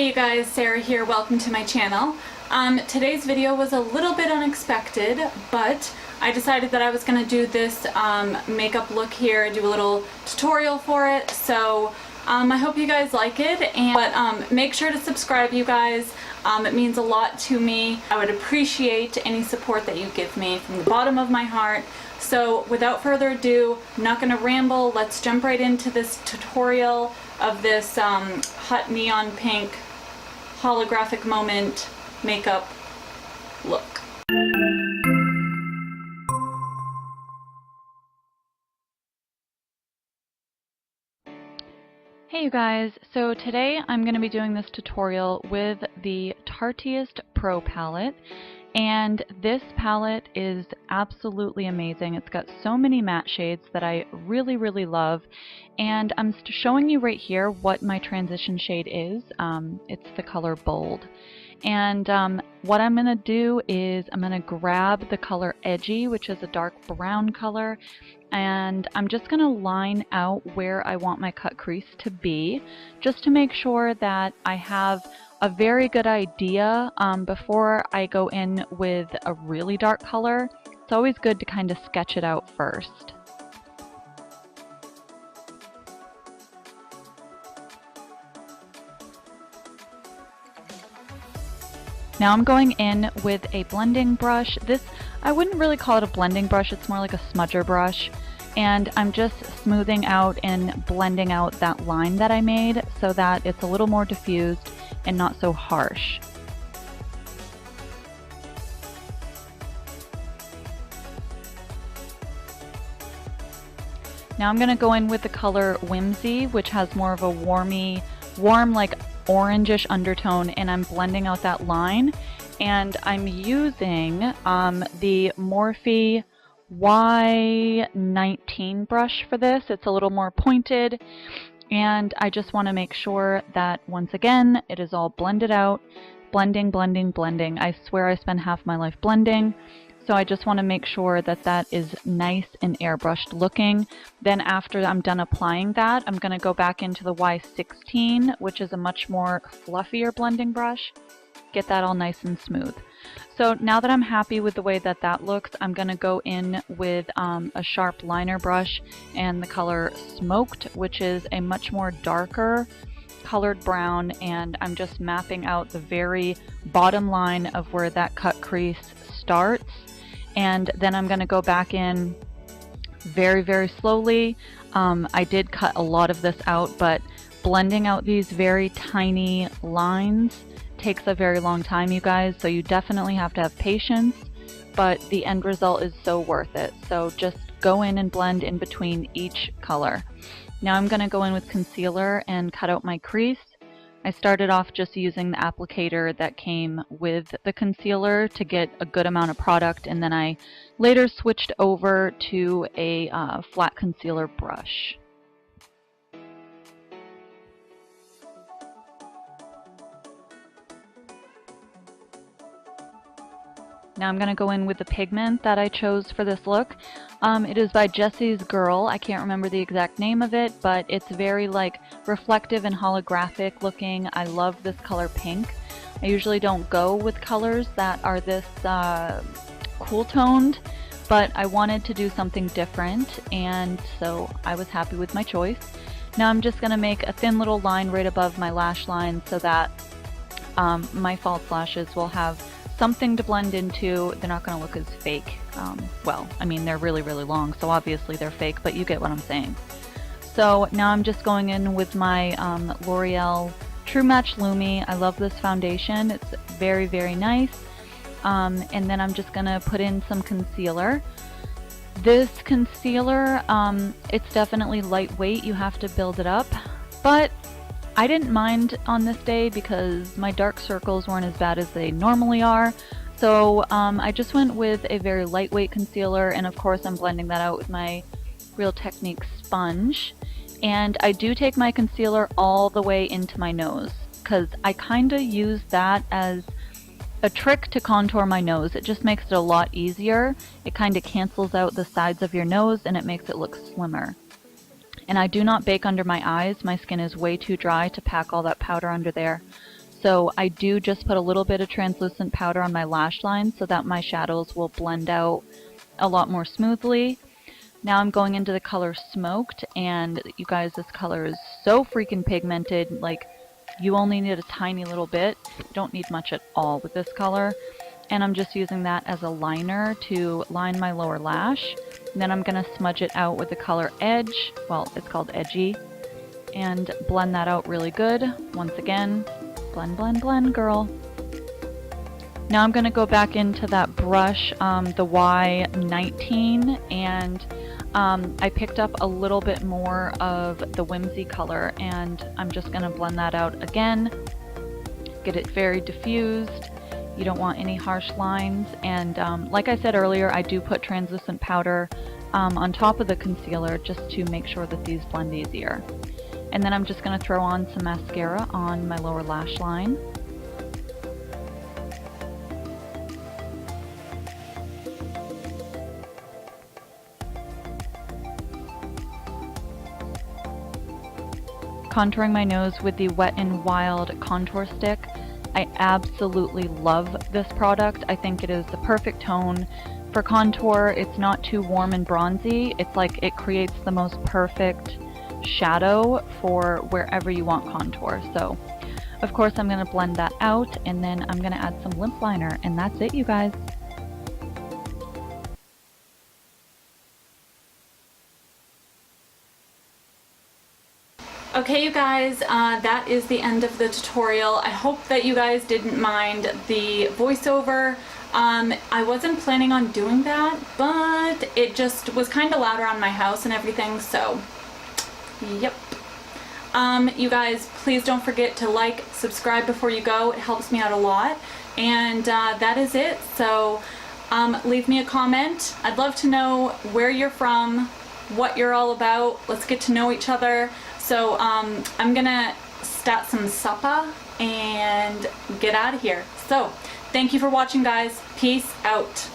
Hey you guys, Sarah here. Welcome to my channel. Today's video was a little bit unexpected, but I decided that I was going to do this makeup look here, do a little tutorial for it. So I hope you guys like it, but make sure to subscribe, you guys. It means a lot to me. I would appreciate any support that you give me from the bottom of my heart. So without further ado, I'm not going to ramble. Let's jump right into this tutorial of this hot neon pink holographic moment makeup look. Hey you guys, so today I'm going to be doing this tutorial with the Tarteist Pro Palette, and this palette is absolutely amazing. It's got so many matte shades that I really love, and I'm showing you right here what my transition shade is. It's the color Bold. And what I'm going to do is I'm going to grab the color Edgy, which is a dark brown color, and I'm just going to line out where I want my cut crease to be, just to make sure that I have a very good idea before I go in with a really dark color. It's always good to kind of sketch it out first. Now I'm going in with a blending brush. This, I wouldn't really call it a blending brush, it's more like a smudger brush. And I'm just smoothing out and blending out that line that I made so that it's a little more diffused and not so harsh. Now I'm going to go in with the color Whimsy, which has more of a warm like orangish undertone, and I'm blending out that line, and I'm using the Morphe Y19 brush for this. It's a little more pointed, and I just want to make sure that once again it is all blended out. Blending. I swear I spend half my life blending. So I just want to make sure that that is nice and airbrushed looking. Then after I'm done applying that, I'm going to go back into the Y16, which is a much more fluffier blending brush. Get that all nice and smooth. So now that I'm happy with the way that that looks, I'm going to go in with a sharp liner brush and the color Smoked, which is a much more darker colored brown, and I'm just mapping out the very bottom line of where that cut crease starts. And then I'm going to go back in very slowly. I did cut a lot of this out, but blending out these very tiny lines takes a very long time, you guys, so you definitely have to have patience, but the end result is so worth it. So just go in and blend in between each color. Now I'm going to go in with concealer and cut out my crease. I started off just using the applicator that came with the concealer to get a good amount of product, and then I later switched over to a flat concealer brush. Now I'm going to go in with the pigment that I chose for this look. It is by Jessie's Girl. I can't remember the exact name of it, but it's very like reflective and holographic looking. I love this color pink. I usually don't go with colors that are this cool toned, but I wanted to do something different, and so I was happy with my choice. Now I'm just going to make a thin little line right above my lash line so that my false lashes will have something to blend into. They're not going to look as fake. Well, I mean, they're really long, so obviously they're fake, but you get what I'm saying. So now I'm just going in with my L'Oreal True Match Lumi. I love this foundation. It's very nice. And then I'm just going to put in some concealer. This concealer, it's definitely lightweight. You have to build it up, but I didn't mind on this day because my dark circles weren't as bad as they normally are. So I just went with a very lightweight concealer, and of course I'm blending that out with my Real Technique sponge. And I do take my concealer all the way into my nose because I kind of use that as a trick to contour my nose. It just makes it a lot easier. It kind of cancels out the sides of your nose and it makes it look slimmer. And I do not bake under my eyes. My skin is way too dry to pack all that powder under there. So I do just put a little bit of translucent powder on my lash line so that my shadows will blend out a lot more smoothly. Now I'm going into the color Smoked, and you guys, this color is so freaking pigmented. Like, you only need a tiny little bit. You don't need much at all with this color. And I'm just using that as a liner to line my lower lash. And then I'm going to smudge it out with the color Edge. Well, it's called Edgy. And blend that out really good. Once again, blend, blend, blend, girl. Now I'm going to go back into that brush, the Y19, and I picked up a little bit more of the Whimsy color, and I'm just going to blend that out again. Get it very diffused. You don't want any harsh lines, and like I said earlier, I do put translucent powder on top of the concealer just to make sure that these blend easier. And then I'm just going to throw on some mascara on my lower lash line. Contouring my nose with the Wet n Wild contour stick. I absolutely love this product. I think it is the perfect tone for contour. It's not too warm and bronzy. It's like it creates the most perfect shadow for wherever you want contour. So of course I'm going to blend that out, and then I'm going to add some lip liner, and that's it, you guys. Okay, you guys, that is the end of the tutorial. I hope that you guys didn't mind the voiceover. I wasn't planning on doing that, but it just was kind of louder on my house and everything, so yep. You guys, please don't forget to like, subscribe before you go. It helps me out a lot. And that is it. So leave me a comment. I'd love to know where you're from, what you're all about. Let's get to know each other. So I'm gonna start some supper and get out of here. So thank you for watching, guys. Peace out.